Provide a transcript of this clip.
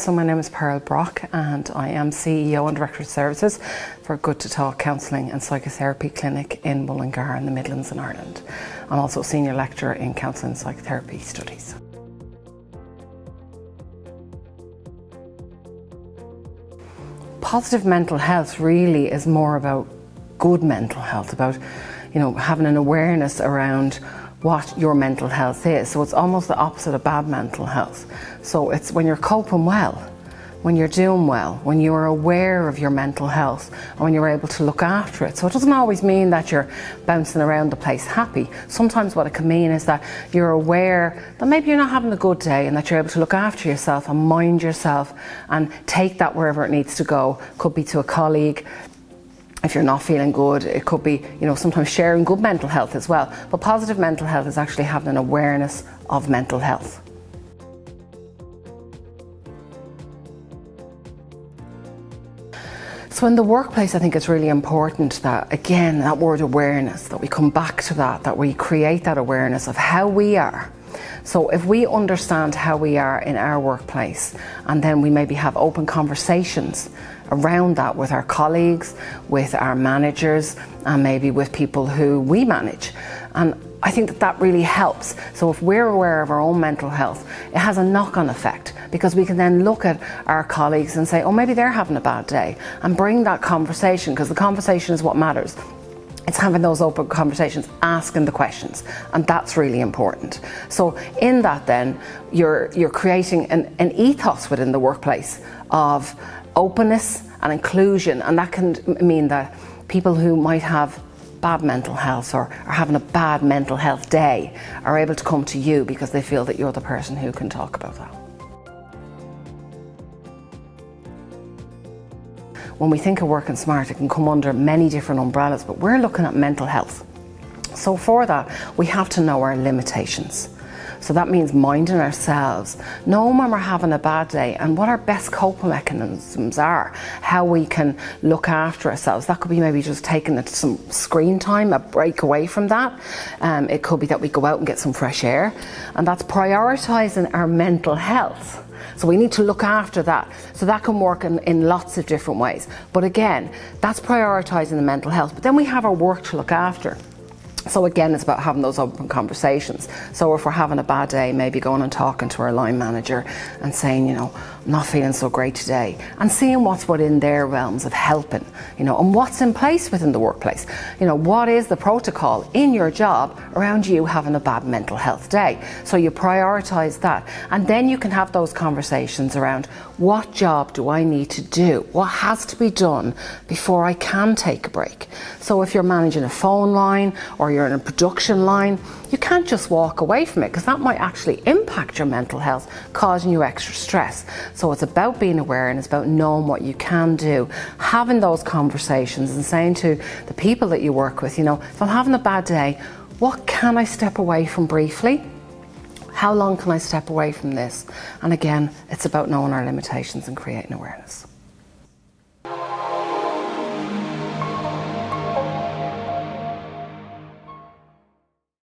So my name is Pearl Brock and I am CEO and Director of Services for Good to Talk Counselling and Psychotherapy Clinic in Mullingar in the Midlands in Ireland. I'm also a Senior Lecturer in Counselling and Psychotherapy Studies. Positive mental health really is more about good mental health, about having an awareness around what your mental health is. So it's almost the opposite of bad mental health. So it's when you're coping well, when you're doing well, when you're aware of your mental health and when you're able to look after it. So it doesn't always mean that you're bouncing around the place happy. Sometimes what it can mean is that you're aware that maybe you're not having a good day and that you're able to look after yourself and mind yourself and take that wherever it needs to go. Could be to a colleague. If you're not feeling good, it could be, sometimes sharing good mental health as well. But positive mental health is actually having an awareness of mental health. So in the workplace, I think it's really important that, again, that word awareness, that we come back to that we create that awareness of how we are. So if we understand how we are in our workplace, and then we maybe have open conversations around that with our colleagues, with our managers, and maybe with people who we manage. And I think that really helps. So if we're aware of our own mental health, it has a knock-on effect, because we can then look at our colleagues and say, oh, maybe they're having a bad day, and bring that conversation, because the conversation is what matters. It's having those open conversations, asking the questions, and that's really important. So in that then, you're creating an ethos within the workplace of openness and inclusion, and that can mean that people who might have bad mental health or are having a bad mental health day are able to come to you because they feel that you're the person who can talk about that. When we think of Working Smart, it can come under many different umbrellas, but we're looking at mental health. So for that, we have to know our limitations. So that means minding ourselves, knowing when we're having a bad day and what our best coping mechanisms are, how we can look after ourselves. That could be maybe just taking some screen time, a break away from that. It could be that we go out and get some fresh air, and that's prioritising our mental health. So we need to look after that. So that can work in lots of different ways. But again, that's prioritising the mental health. But then we have our work to look after. So again, it's about having those open conversations. So if we're having a bad day, maybe going and talking to our line manager and saying, I'm not feeling so great today, and seeing what's within their realms of helping, and what's in place within the workplace. What is the protocol in your job around you having a bad mental health day? So you prioritise that, and then you can have those conversations around, what job do I need to do? What has to be done before I can take a break? So if you're managing a phone line or you're in a production line, you can't just walk away from it, because that might actually impact your mental health, causing you extra stress. So it's about being aware, and it's about knowing what you can do, having those conversations and saying to the people that you work with, if I'm having a bad day, what can I step away from briefly? How long can I step away from this? And again, it's about knowing our limitations and creating awareness.